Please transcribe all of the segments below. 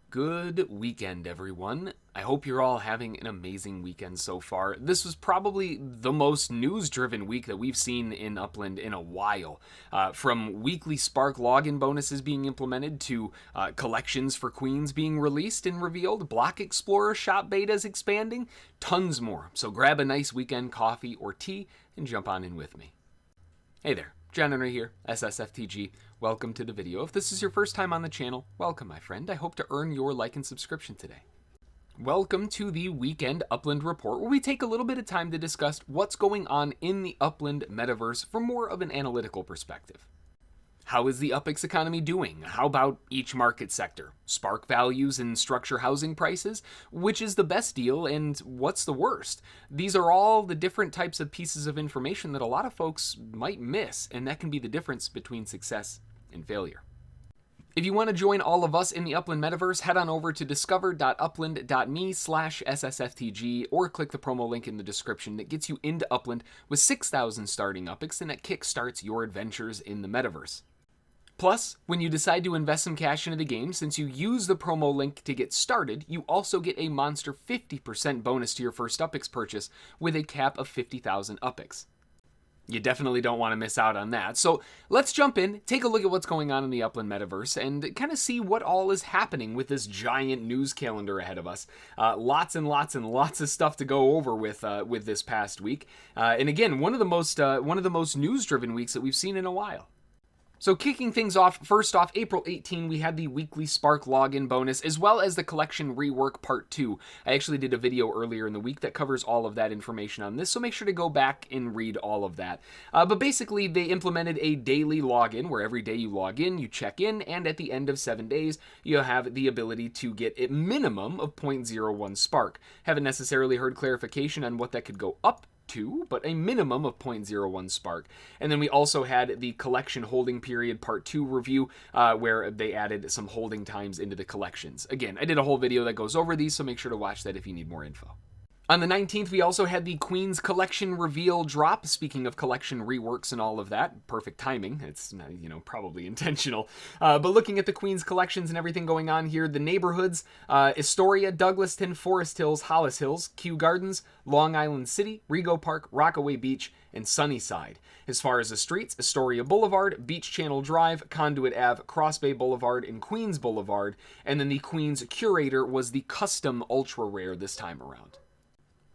Good weekend, everyone. I hope you're all having an amazing weekend so far. This was probably the most news-driven week that we've seen in Upland in a while. From weekly Spark login bonuses being implemented to collections for Queens being released and revealed, Block Explorer shop betas expanding, tons more. So grab a nice weekend coffee or tea and jump on in with me. Hey there. John Henry here, SSFTG. Welcome to the video. If this is your first time on the channel, welcome, my friend. I hope to earn your like and subscription today. Welcome to the Weekend Upland Report, where we take a little bit of time to discuss what's going on in the Upland Metaverse from more of an analytical perspective. How is the UpX economy doing? How about each market sector? Spark values and structure housing prices? Which is the best deal and what's the worst? These are all the different types of pieces of information that a lot of folks might miss, and that can be the difference between success and failure. If you want to join all of us in the Upland Metaverse, head on over to discover.upland.me/SSFTG or click the promo link in the description that gets you into Upland with 6,000 starting UpX, and that kickstarts your adventures in the Metaverse. Plus, when you decide to invest some cash into the game, since you use the promo link to get started, you also get a monster 50% bonus to your first UpX purchase with a cap of 50,000 UpX. You definitely don't want to miss out on that. So let's jump in, take a look at what's going on in the Upland Metaverse, and kind of see what all is happening with this giant news calendar ahead of us. Lots and lots and lots of stuff to go over with this past week. And again, one of the most news-driven weeks that we've seen in a while. So kicking things off, first off, April 18, we had the weekly Spark login bonus, as well as the collection rework part 2. I actually did a video earlier in the week that covers all of that information on this, so make sure to go back and read all of that. But basically, they implemented a daily login, where every day you log in, you check in, and at the end of 7 days, you have the ability to get a minimum of 0.01 Spark. Haven't necessarily heard clarification on what that could go up to, but a minimum of 0.01 Spark. And then we also had the collection holding period part 2 review, where they added some holding times into the collections. Again, I did a whole video that goes over these, so make sure to watch that if you need more info. On the 19th, we also had the Queens collection reveal drop. Speaking of collection reworks and all of that, perfect timing. It's, probably intentional. But looking at the Queens collections and everything going on here, the neighborhoods, Astoria, Douglaston, Forest Hills, Hollis Hills, Kew Gardens, Long Island City, Rego Park, Rockaway Beach, and Sunnyside. As far as the streets, Astoria Boulevard, Beach Channel Drive, Conduit Ave, Cross Bay Boulevard, and Queens Boulevard. And then the Queens Curator was the custom ultra rare this time around.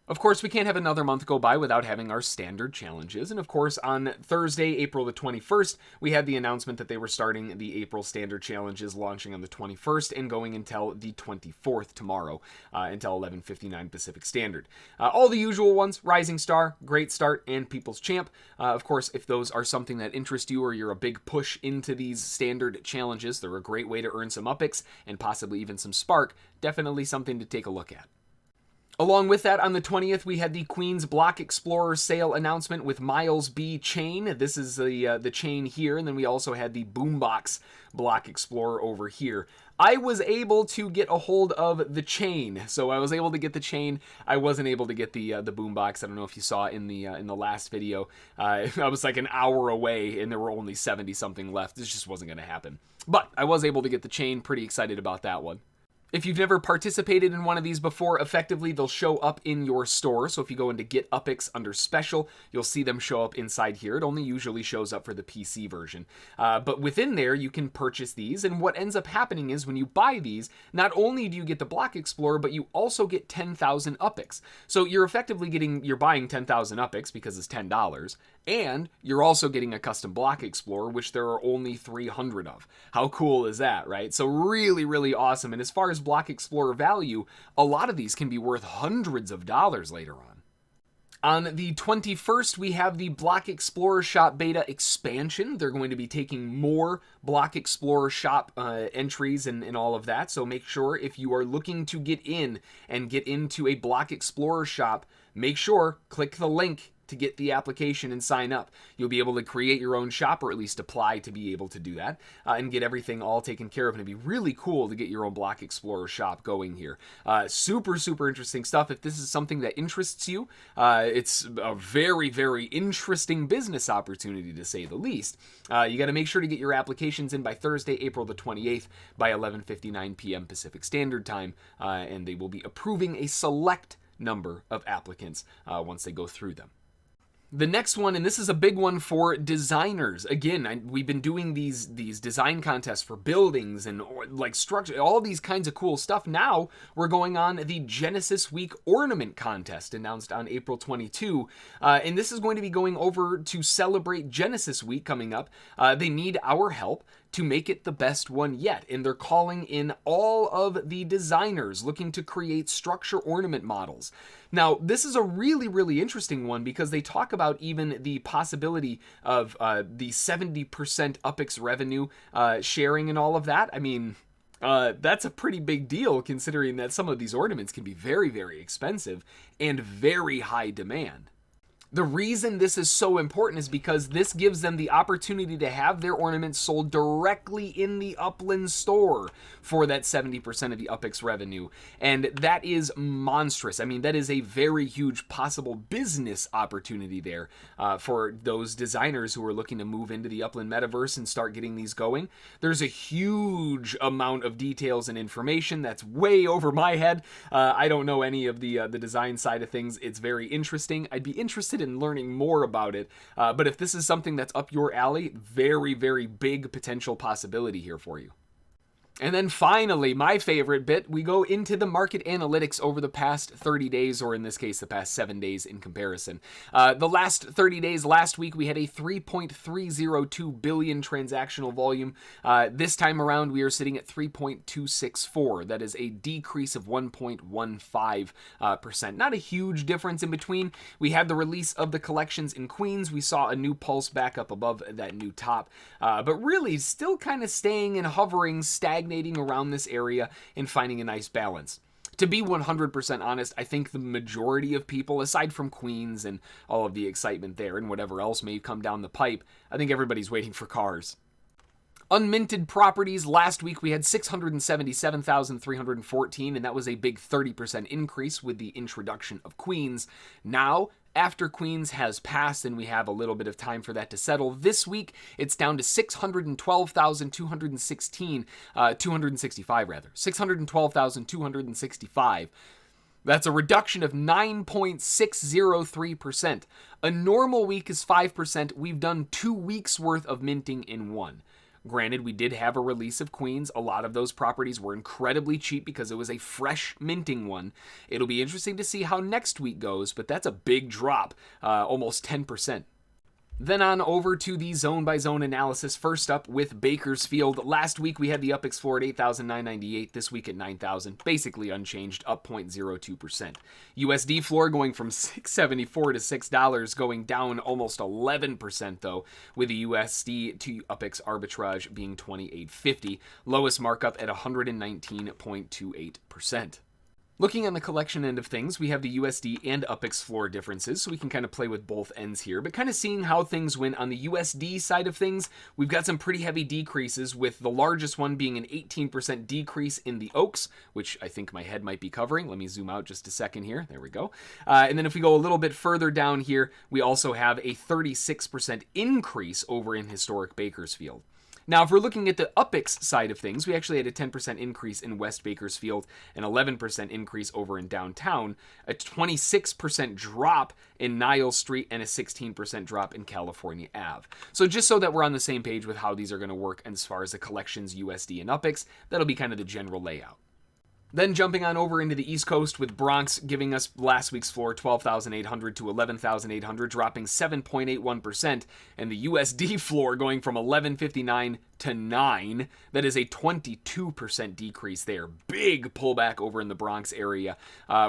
Of course, we can't have another month go by without having our standard challenges. And of course, on Thursday, April the 21st, we had the announcement that they were starting the April standard challenges, launching on the 21st and going until the 24th tomorrow, until 11:59 Pacific Standard. All the usual ones: Rising Star, Great Start, and People's Champ. Of course, if those are something that interests you or you're a big push into these standard challenges, they're a great way to earn some UpX and possibly even some Spark. Definitely something to take a look at. Along with that, on the 20th, we had the Queens Block Explorer sale announcement with Miles B chain. This is the chain here, and then we also had the Boombox Block Explorer over here. I was able to get a hold of the chain, so I was able to get the chain. I wasn't able to get the Boombox. I don't know if you saw in the last video. I was like an hour away, and there were only 70 something left. This just wasn't going to happen. But I was able to get the chain. Pretty excited about that one. If you've never participated in one of these before, effectively they'll show up in your store. So if you go into Get UpX under Special, you'll see them show up inside here. It only usually shows up for the PC version. But within there, you can purchase these. And what ends up happening is when you buy these, not only do you get the Block Explorer, but you also get 10,000 UpX. So you're effectively you're buying 10,000 UpX because it's $10. And you're also getting a custom Block Explorer, which there are only 300 of. How cool is that, right? So really, really awesome. And as far as Block Explorer value, a lot of these can be worth hundreds of dollars later on. On the 21st, we have the Block Explorer Shop Beta expansion. They're going to be taking more Block Explorer Shop entries and all of that. So make sure if you are looking to get in and get into a Block Explorer shop, make sure, click the link to get the application and sign up. You'll be able to create your own shop, or at least apply to be able to do that, and get everything all taken care of. And it'd be really cool to get your own Block Explorer shop going here. Super, super interesting stuff. If this is something that interests you, it's a very, very interesting business opportunity, to say the least. You got to make sure to get your applications in by Thursday, April the 28th by 11:59 p.m. Pacific Standard Time, and they will be approving a select number of applicants once they go through them. The next one, and this is a big one for designers. Again, we've been doing these design contests for buildings and like structure, all these kinds of cool stuff. Now we're going on the Genesis Week Ornament Contest, announced on April 22. And this is going to be going over to celebrate Genesis Week coming up. They need our help to make it the best one yet. And they're calling in all of the designers looking to create structure ornament models. Now, this is a really, really interesting one because they talk about even the possibility of the 70% UPEX revenue sharing and all of that. I mean, that's a pretty big deal considering that some of these ornaments can be very, very expensive and very high demand. The reason this is so important is because this gives them the opportunity to have their ornaments sold directly in the Upland store for that 70% of the UPEX revenue. And that is monstrous. I mean, that is a very huge possible business opportunity there for those designers who are looking to move into the Upland Metaverse and start getting these going. There's a huge amount of details and information that's way over my head. I don't know any of the design side of things. It's very interesting. I'd be interested in learning more about it. But if this is something that's up your alley, very, very big potential possibility here for you. And then finally, my favorite bit, we go into the market analytics over the past 30 days, or in this case, the past 7 days in comparison. The last 30 days, last week, we had a 3.302 billion transactional volume. This time around, we are sitting at 3.264. That is a decrease of 1.15%. Not a huge difference in between. We had the release of the collections in Queens. We saw a new pulse back up above that new top. But really, still kind of staying and hovering, stagnating around this area and finding a nice balance. To be 100% honest, I think the majority of people, aside from Queens and all of the excitement there and whatever else may come down the pipe, I think everybody's waiting for cars. Unminted Properties, last week we had 677,314, and that was a big 30% increase with the introduction of Queens. Now, after Queens has passed and we have a little bit of time for that to settle, this week it's down to 612,265. That's a reduction of 9.603%. A normal week is 5%. We've done 2 weeks worth of minting in one. Granted, we did have a release of Queens. A lot of those properties were incredibly cheap because it was a fresh minting one. It'll be interesting to see how next week goes, but that's a big drop, almost 10%. Then on over to the zone-by-zone analysis. First up with Bakersfield. Last week we had the UPEX floor at 8,998. This week at 9,000. Basically unchanged, up 0.02%. USD floor going from $6.74 to $6, going down almost 11% though, with the USD to UPEX arbitrage being 28.50. Lowest markup at 119.28%. Looking on the collection end of things, we have the USD and UPEX floor differences, so we can kind of play with both ends here, but kind of seeing how things went on the USD side of things, we've got some pretty heavy decreases, with the largest one being an 18% decrease in the Oaks, which I think my head might be covering. Let me zoom out just a second here. There we go. And then if we go a little bit further down here, we also have a 36% increase over in historic Bakersfield. Now, if we're looking at the UPEX side of things, we actually had a 10% increase in West Bakersfield, an 11% increase over in downtown, a 26% drop in Niles Street, and a 16% drop in California Ave. So just so that we're on the same page with how these are going to work as far as the collections, USD, and UPEX, that'll be kind of the general layout. Then jumping on over into the East Coast with Bronx giving us last week's floor 12,800 to 11,800, dropping 7.81%, and the USD floor going from 11.59 to 9. That is a 22% decrease there. Big pullback over in the Bronx area,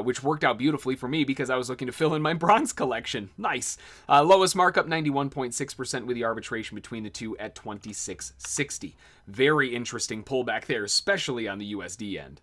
which worked out beautifully for me because I was looking to fill in my Bronx collection. Nice. Lowest markup 91.6% with the arbitration between the two at 26.60. Very interesting pullback there, especially on the USD end.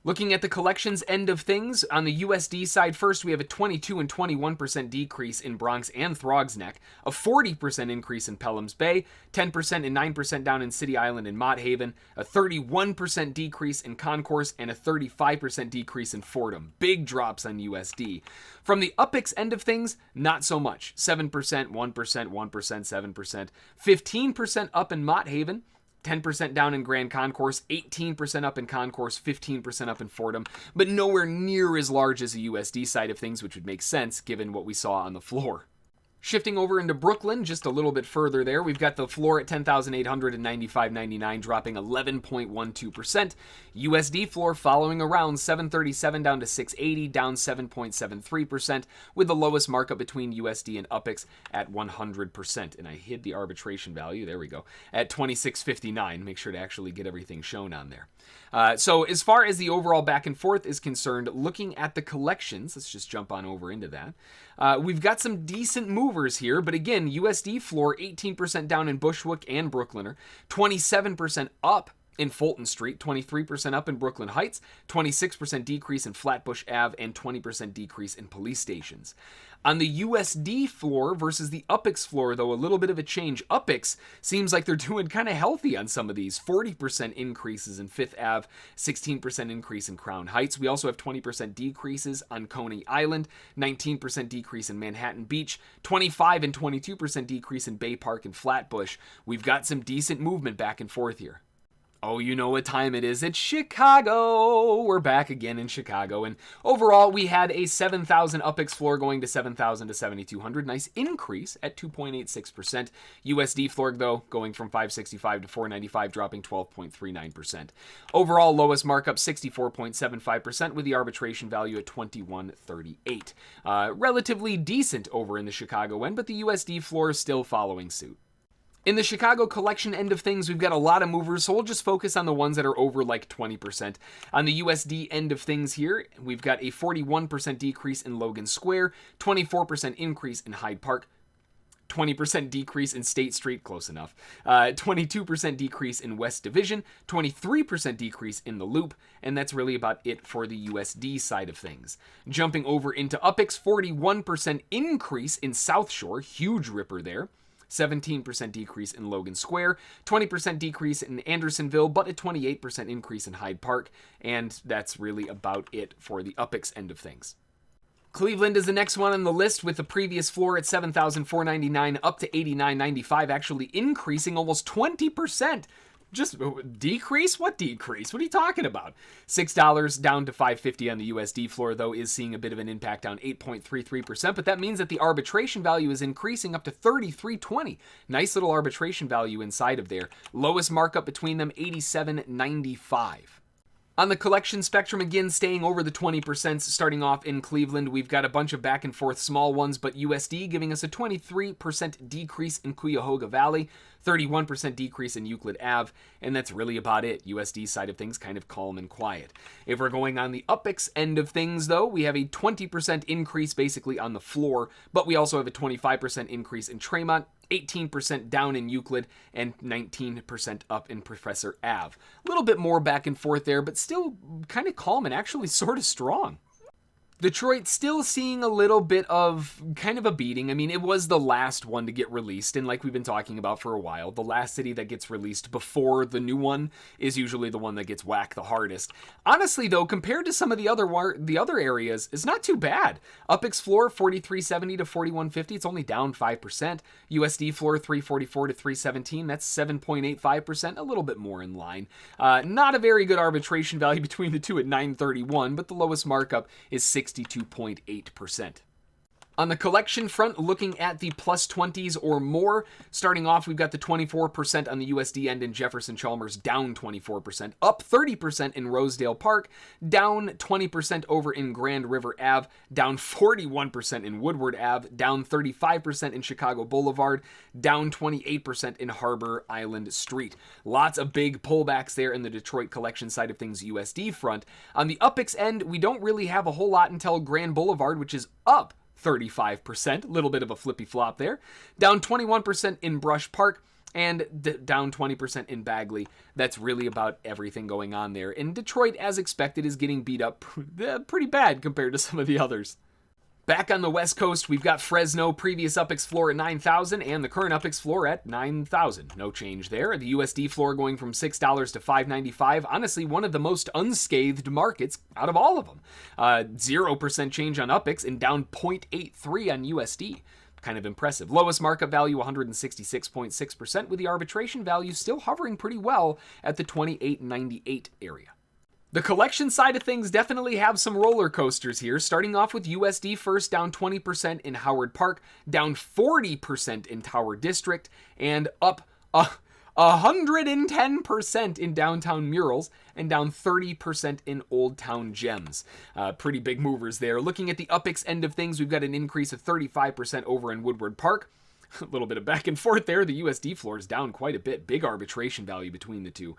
Looking at the collections end of things, on the USD side first, we have a 22 and 21% decrease in Bronx and Throgs Neck, a 40% increase in Pelham's Bay, 10% and 9% down in City Island and Mott Haven, a 31% decrease in Concourse, and a 35% decrease in Fordham. Big drops on USD. From the UPX end of things, not so much. 7%, 1%, 1%, 7%, 15% up in Mott Haven, 10% down in Grand Concourse, 18% up in Concourse, 15% up in Fordham, but nowhere near as large as the USD side of things, which would make sense given what we saw on the floor. Shifting over into Brooklyn, just a little bit further there, we've got the floor at $10,895.99, dropping 11.12%. USD floor following around 737 down to 680, down 7.73%, with the lowest markup between USD and UPX at 100%. And I hid the arbitration value, there we go, at 26.59. Make sure to actually get everything shown on there. So as far as the overall back and forth is concerned, looking at the collections, let's just jump on over into that. We've got some decent movers here, but again, USD floor 18% down in Bushwick and Brooklyner, 27% up in Fulton Street, 23% up in Brooklyn Heights, 26% decrease in Flatbush Ave, and 20% decrease in police stations. On the USD floor versus the UPX floor, though, a little bit of a change. UPX seems like they're doing kind of healthy on some of these. 40% increases in Fifth Ave, 16% increase in Crown Heights. We also have 20% decreases on Coney Island, 19% decrease in Manhattan Beach, 25 and 22% decrease in Bay Park and Flatbush. We've got some decent movement back and forth here. Oh, you know what time it is. It's Chicago. We're back again in Chicago. And overall, we had a 7,000 UPX floor going to 7,000 to 7,200. Nice increase at 2.86%. USD floor, though, going from 565 to 495, dropping 12.39%. Overall, lowest markup, 64.75%, with the arbitration value at 21.38. Relatively decent over in the Chicago end, but the USD floor is still following suit. In the Chicago collection end of things, we've got a lot of movers, so we'll just focus on the ones that are over like 20%. On the USD end of things here, we've got a 41% decrease in Logan Square, 24% increase in Hyde Park, 20% decrease in State Street, close enough, 22% decrease in West Division, 23% decrease in the Loop, and that's really about it for the USD side of things. Jumping over into UPX, 41% increase in South Shore, huge ripper there. 17% decrease in Logan Square, 20% decrease in Andersonville, but a 28% increase in Hyde Park, and that's really about it for the UPX end of things. Cleveland is the next one on the list, with the previous floor at $7,499 up to $89.95, actually increasing almost 20%. Just decrease? What decrease? What are you talking about? $6 down to $5.50 on the USD floor, though, is seeing a bit of an impact, down 8.33%, but that means that the arbitration value is increasing up to $33.20. Nice little arbitration value inside of there. Lowest markup between them, $87.95. On the collection spectrum, again, staying over the 20%, starting off in Cleveland, we've got a bunch of back and forth small ones, but USD giving us a 23% decrease in Cuyahoga Valley, 31% decrease in Euclid Ave, and that's really about it. USD side of things kind of calm and quiet. If we're going on the UPX end of things, though, we have a 20% increase basically on the floor, but we also have a 25% increase in Tremont, 18% down in Euclid, and 19% up in Professor Ave. A little bit more back and forth there, but still kind of calm and actually sort of strong. Detroit still seeing a little bit of kind of a beating. I mean, it was the last one to get released, and like we've been talking about for a while, the last city that gets released before the new one is usually the one that gets whacked the hardest. Honestly, though, compared to some of the other areas, it's not too bad. UPX floor, 4370 to 4150, it's only down 5%. USD floor, 344 to 317, that's 7.85%, a little bit more in line. Not a very good arbitration value between the two at 931, but the lowest markup is 62.8%. On the collection front, looking at the plus 20s or more, starting off, we've got the 24% on the USD end in Jefferson Chalmers, down 24%, up 30% in Rosedale Park, down 20% over in Grand River Ave, down 41% in Woodward Ave, down 35% in Chicago Boulevard, down 28% in Harbor Island Street. Lots of big pullbacks there in the Detroit collection side of things USD front. On the UPX end, we don't really have a whole lot until Grand Boulevard, which is up 35%, a little bit of a flippy flop there. Down 21% in Brush Park, and down 20% in Bagley. That's really about everything going on there. And Detroit, as expected, is getting beat up pretty bad compared to some of the others. Back on the West Coast, we've got Fresno, previous UPX floor at 9,000, and the current UPX floor at 9,000. No change there. The USD floor going from $6 to $5.95. Honestly, one of the most unscathed markets out of all of them. 0% change on UPX and down 0.83 on USD. Kind of impressive. Lowest markup value, 166.6%, with the arbitration value still hovering pretty well at the 28.98 area. The collection side of things definitely have some roller coasters here, starting off with USD first, down 20% in Howard Park, down 40% in Tower District, and up 110% in Downtown Murals, and down 30% in Old Town Gems. Pretty big movers there. Looking at the UPX end of things, we've got an increase of 35% over in Woodward Park. A little bit of back and forth there. The USD floor is down quite a bit. Big arbitration value between the two.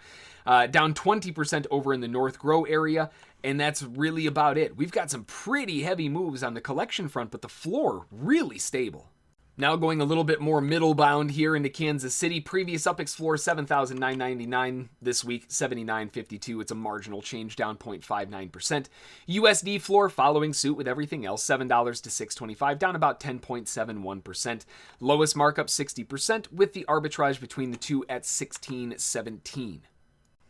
Down 20% over in the North Grow area, and that's really about it. We've got some pretty heavy moves on the collection front, but the floor really stable. Now going a little bit more middle bound here into Kansas City. Previous UPX floor, $7,999. This week, $7,952. It's a marginal change, down 0.59%. USD floor following suit with everything else, $7 to $6.25, down about 10.71%. Lowest markup, 60%, with the arbitrage between the two at $16.17.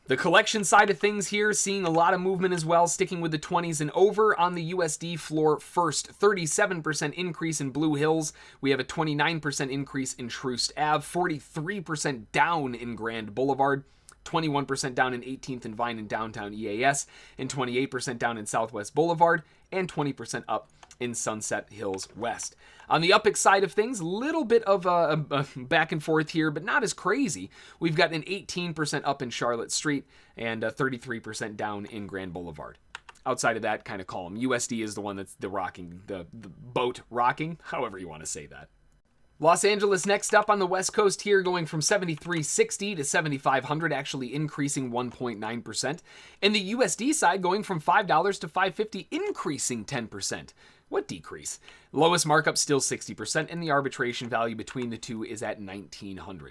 The collection side of things here, seeing a lot of movement as well, sticking with the 20s and over on the USD floor first. 37% increase in Blue Hills. We have a 29% increase in Troost Ave, 43% down in Grand Boulevard, 21% down in 18th and Vine in downtown EAS, and 28% down in Southwest Boulevard, and 20% up in Sunset Hills West. On the UPX side of things, a little bit of a back and forth here, but not as crazy. We've got an 18% up in Charlotte Street and 33% down in Grand Boulevard. Outside of that, kind of calm. USD is the one that's the boat rocking, however you want to say that. Los Angeles next up on the West Coast here, going from 7,360 to 7,500, actually increasing 1.9%. And the USD side going from $5 to $5.50, increasing 10%. What decrease? Lowest markup still 60%, and the arbitration value between the two is at $1,900.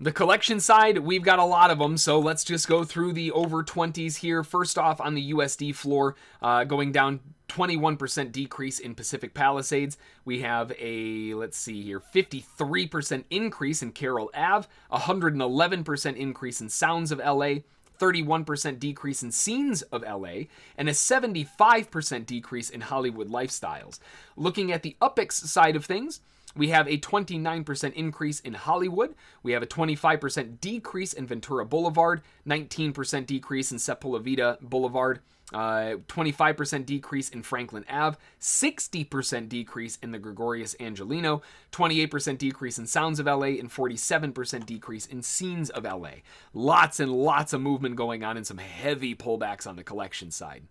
The collection side, we've got a lot of them, so let's just go through the over 20s here. First off, on the USD floor, going down 21% decrease in Pacific Palisades. We have a, 53% increase in Carroll Ave, 111% increase in Sounds of LA, 31% decrease in Scenes of LA, and a 75% decrease in Hollywood Lifestyles. Looking at the UPX side of things, we have a 29% increase in Hollywood. We have a 25% decrease in Ventura Boulevard, 19% decrease in Sepulveda Boulevard, 25% decrease in Franklin Ave, 60% decrease in the Gregorius Angelino, 28% decrease in Sounds of LA, and 47% decrease in Scenes of LA. Lots and lots of movement going on and some heavy pullbacks on the collection side.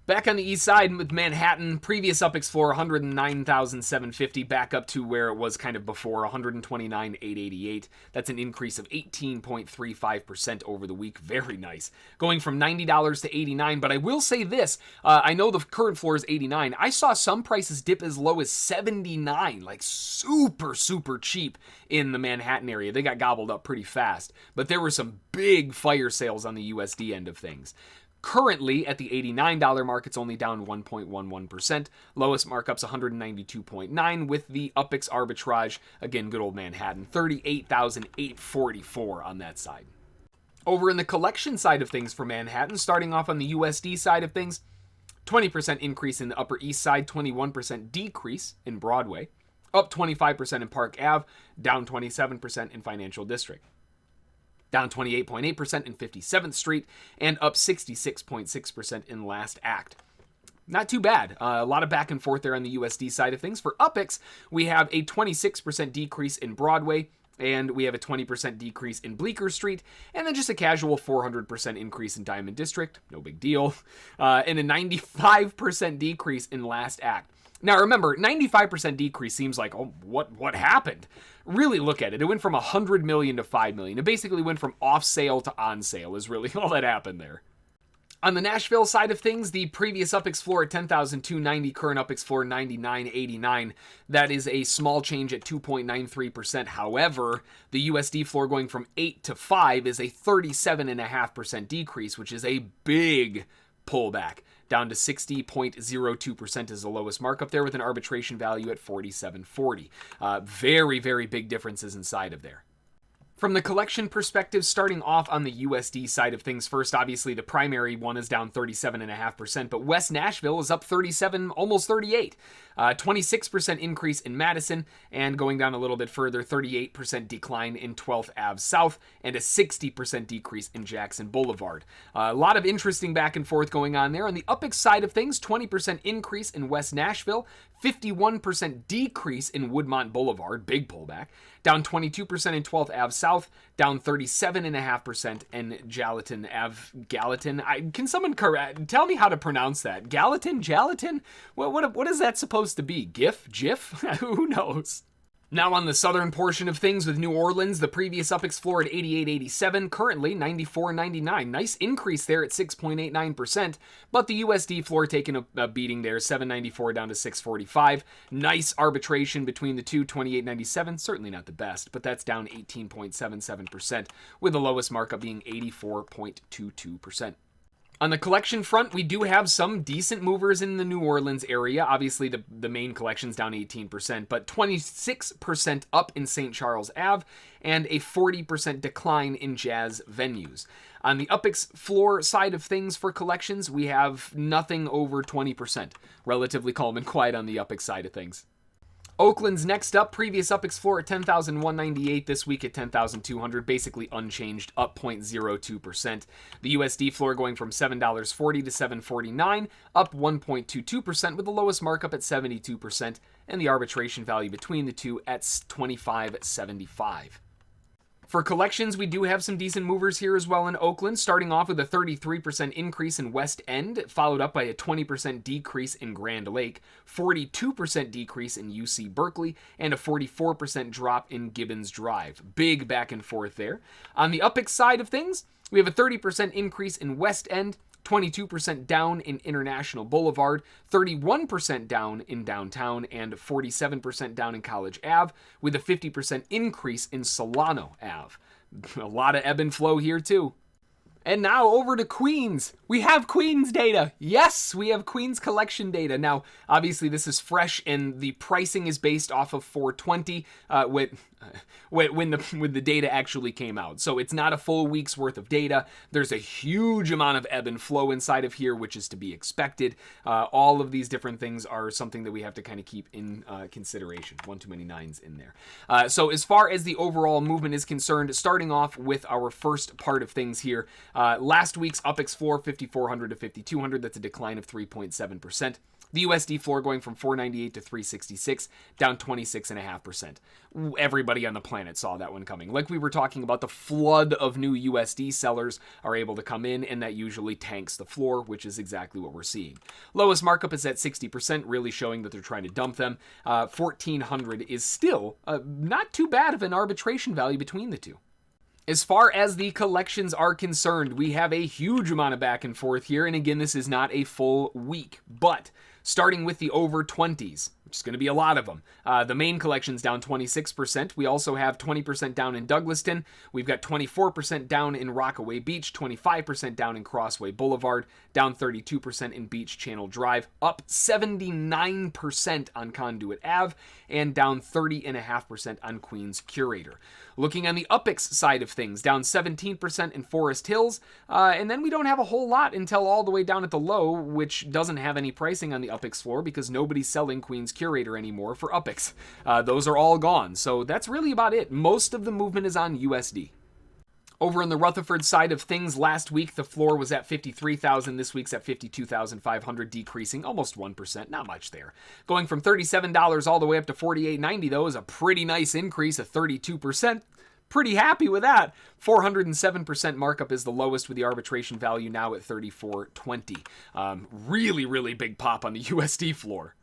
Back on the east side with Manhattan, previous UPX floor, $109,750, back up to where it was kind of before, $129,888. That's an increase of 18.35% over the week. Very nice. Going from $90 to $89, but I will say this, I know the current floor is $89. I saw some prices dip as low as $79, like super, super cheap in the Manhattan area. They got gobbled up pretty fast, but there were some big fire sales on the USD end of things. Currently, at the $89 mark, it's only down 1.11%. Lowest markup's 192.9, with the UPX arbitrage, again, good old Manhattan, 38,844 on that side. Over in the collection side of things for Manhattan, starting off on the USD side of things, 20% increase in the Upper East Side, 21% decrease in Broadway, up 25% in Park Ave, down 27% in Financial District. Down 28.8% in 57th Street, and up 66.6% in Last Act. Not too bad. A lot of back and forth there on the USD side of things. For UPX, we have a 26% decrease in Broadway, and we have a 20% decrease in Bleecker Street, and then just a casual 400% increase in Diamond District. No big deal. And a 95% decrease in Last Act. Now remember, 95% decrease seems like, oh, what happened? Really look at it. It went from 100 million to 5 million. It basically went from off sale to on sale is really all that happened there. On the Nashville side of things, the previous UPX floor at $10,290, current UPX floor $99.89. That is a small change at 2.93%. However, the USD floor going from 8 to 5 is a 37.5% decrease, which is a big pullback. Down to 60.02% is the lowest markup there, with an arbitration value at 47.40. Very, very big differences inside of there. From the collection perspective, starting off on the USD side of things first, obviously the primary one is down 37.5%, but West Nashville is up 37, almost 38. 26% increase in Madison, and going down a little bit further, 38% decline in 12th Ave South, and a 60% decrease in Jackson Boulevard. A lot of interesting back and forth going on there. On the UPX side of things, 20% increase in West Nashville, 51% decrease in Woodmont Boulevard, big pullback, down 22% in 12th Ave South, down 37.5% in Gallatin Ave. Gallatin? Can someone tell me how to pronounce that? Gallatin? Gallatin? What is that supposed to be? GIF? GIF? Who knows? Now on the southern portion of things with New Orleans, the previous UPX floor at $88.87, currently $94.99. Nice increase there at 6.89%, but the USD floor taking a beating there, $7.94 down to $6.45. Nice arbitration between the two, $28.97. Certainly not the best, but that's down 18.77%, with the lowest markup being 84.22%. On the collection front, we do have some decent movers in the New Orleans area. Obviously, the main collection's down 18%, but 26% up in St. Charles Ave and a 40% decline in jazz venues. On the UPX floor side of things for collections, we have nothing over 20%. Relatively calm and quiet on the UPX side of things. Oakland's next up, previous UPX floor at $10,198, this week at $10,200, basically unchanged, up 0.02%. The USD floor going from $7.40 to $7.49, up 1.22%, with the lowest markup at 72%, and the arbitration value between the two at $25.75. For collections, we do have some decent movers here as well in Oakland, starting off with a 33% increase in West End, followed up by a 20% decrease in Grand Lake, 42% decrease in UC Berkeley, and a 44% drop in Gibbons Drive. Big back and forth there. On the UPX side of things, we have a 30% increase in West End, 22% down in International Boulevard, 31% down in downtown, and 47% down in College Ave, with a 50% increase in Solano Ave. A lot of ebb and flow here too. And now over to Queens. We have Queens data. Yes, we have Queens collection data. Now, obviously this is fresh and the pricing is based off of 420 when the data actually came out. So it's not a full week's worth of data. There's a huge amount of ebb and flow inside of here, which is to be expected. All of these different things are something that we have to kind of keep in consideration. One too many nines in there. So as far as the overall movement is concerned, starting off with our first part of things here, last week's UPX floor, 5,400 to 5,200. That's a decline of 3.7%. The USD floor going from 498 to 366, down 26.5%. Everybody on the planet saw that one coming. Like we were talking about, the flood of new USD sellers are able to come in, and that usually tanks the floor, which is exactly what we're seeing. Lowest markup is at 60%, really showing that they're trying to dump them. 1,400 is still not too bad of an arbitration value between the two. As far as the collections are concerned, we have a huge amount of back and forth here, and again, this is not a full week, but starting with the over 20s, which is going to be a lot of them. The main collection's down 26%. We also have 20% down in Douglaston. We've got 24% down in Rockaway Beach, 25% down in Crossway Boulevard, down 32% in Beach Channel Drive, up 79% on Conduit Ave, and down 30.5% on Queens Curator. Looking on the UPX side of things, down 17% in Forest Hills, and then we don't have a whole lot until all the way down at the low, which doesn't have any pricing on the UPX floor because nobody's selling Queens Curator anymore for UPX. Those are all gone, so that's really about it. Most of the movement is on USD. Over on the Rutherford side of things, last week the floor was at 53,000. This week's at 52,500, decreasing almost 1%. Not much there. Going from $37 all the way up to $48.90 though is a pretty nice increase of 32%. Pretty happy with that. 407% markup is the lowest, with the arbitration value now at $34.20. Really, really big pop on the USD floor.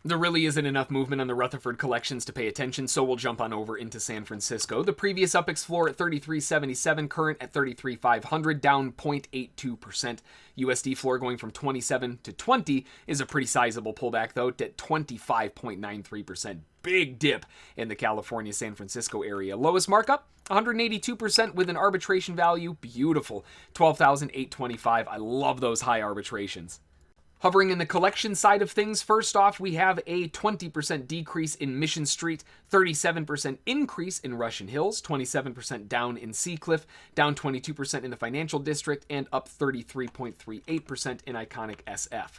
There really isn't enough movement on the Rutherford collections to pay attention, so we'll jump on over into San Francisco. The previous UPEX floor at 3377, current at 33,500, down 0.82%. USD floor going from 27 to 20 is a pretty sizable pullback, though, at 25.93%. Big dip in the California, San Francisco area. Lowest markup, 182% with an arbitration value. Beautiful. 12,825. I love those high arbitrations. Hovering in the collection side of things, first off, we have a 20% decrease in Mission Street, 37% increase in Russian Hills, 27% down in Seacliff, down 22% in the Financial District, and up 33.38% in iconic SF.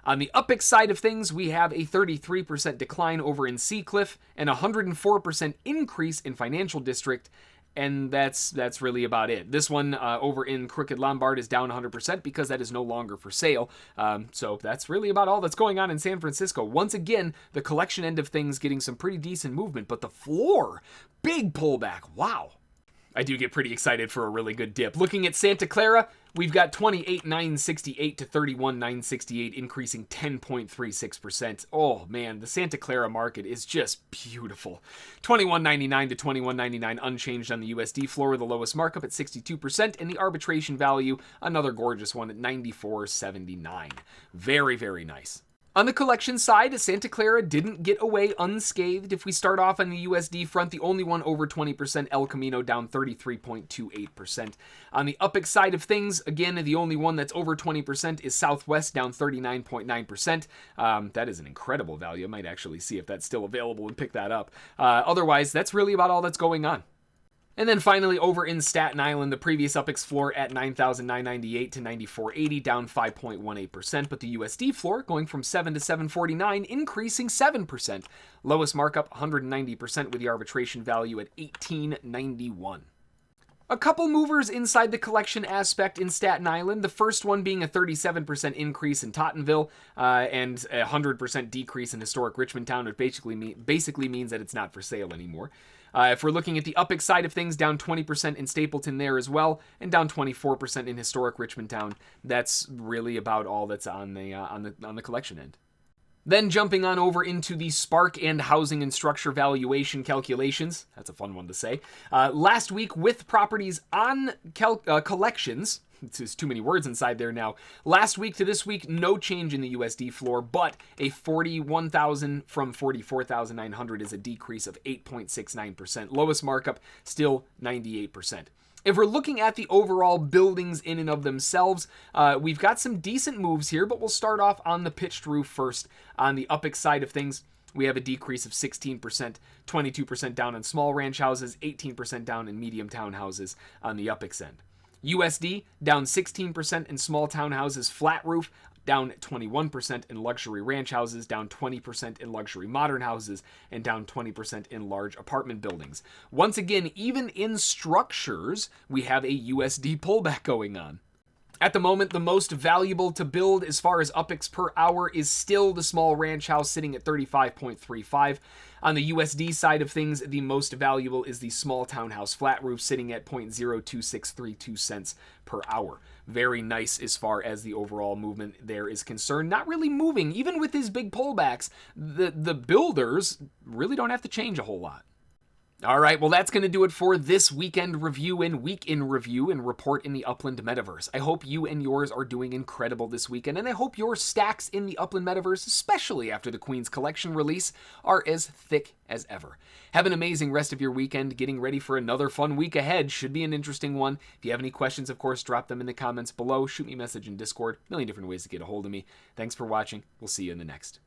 On the UPEX side of things, we have a 33% decline over in Seacliff and a 104% increase in Financial District, and that's really about it. This one over in Crooked Lombard is down 100% because that is no longer for sale. So that's really about all that's going on in San Francisco. Once again, the collection end of things getting some pretty decent movement, but the floor, big pullback. Wow. I do get pretty excited for a really good dip. Looking at Santa Clara, we've got 28,968 to 31,968, increasing 10.36%. Oh man, the Santa Clara market is just beautiful. 21.99 to 21.99 unchanged on the USD floor, the lowest markup at 62%, and the arbitration value, another gorgeous one at 94.79. Very, very nice. On the collection side, Santa Clara didn't get away unscathed. If we start off on the USD front, the only one over 20%, El Camino down 33.28%. On the UPEX side of things, again, the only one that's over 20% is Southwest, down 39.9%. That is an incredible value. I might actually see if that's still available and pick that up. Otherwise, that's really about all that's going on. And then finally, over in Staten Island, the previous UPEX floor at 9,998 to 9,480, down 5.18%, but the USD floor going from 7 to 749, increasing 7%. Lowest markup, 190%, with the arbitration value at 1891. A couple movers inside the collection aspect in Staten Island, the first one being a 37% increase in Tottenville and a 100% decrease in historic Richmond Town, which basically means that it's not for sale anymore. If we're looking at the UPEX side of things, down 20% in Stapleton there as well, and down 24% in historic Richmond Town. That's really about all that's on the collection end. Then jumping on over into the Spark and housing and structure valuation calculations. That's a fun one to say. Last week with properties on collections. There's too many words inside there now. Last week to this week, no change in the USD floor, but a 41,000 from 44,900 is a decrease of 8.69%. Lowest markup, still 98%. If we're looking at the overall buildings in and of themselves, we've got some decent moves here, but we'll start off on the pitched roof first. On the UPEX side of things, we have a decrease of 16%, 22% down on small ranch houses, 18% down in medium townhouses on the UPEX end. USD down 16% in small townhouses flat roof, down 21% in luxury ranch houses, down 20% in luxury modern houses, and down 20% in large apartment buildings. Once again, even in structures, we have a USD pullback going on. At the moment, the most valuable to build as far as UPEX per hour is still the small ranch house, sitting at 35.35. On the USD side of things, the most valuable is the small townhouse flat roof, sitting at 0.02632 cents per hour. Very nice as far as the overall movement there is concerned. Not really moving. Even with these big pullbacks, the builders really don't have to change a whole lot. All right, well, that's going to do it for this weekend review and week in review and report in the Upland Metaverse. I hope you and yours are doing incredible this weekend, and I hope your stacks in the Upland Metaverse, especially after the Queen's Collection release, are as thick as ever. Have an amazing rest of your weekend, getting ready for another fun week ahead. Should be an interesting one. If you have any questions, of course, drop them in the comments below. Shoot me a message in Discord. A million different ways to get a hold of me. Thanks for watching. We'll see you in the next.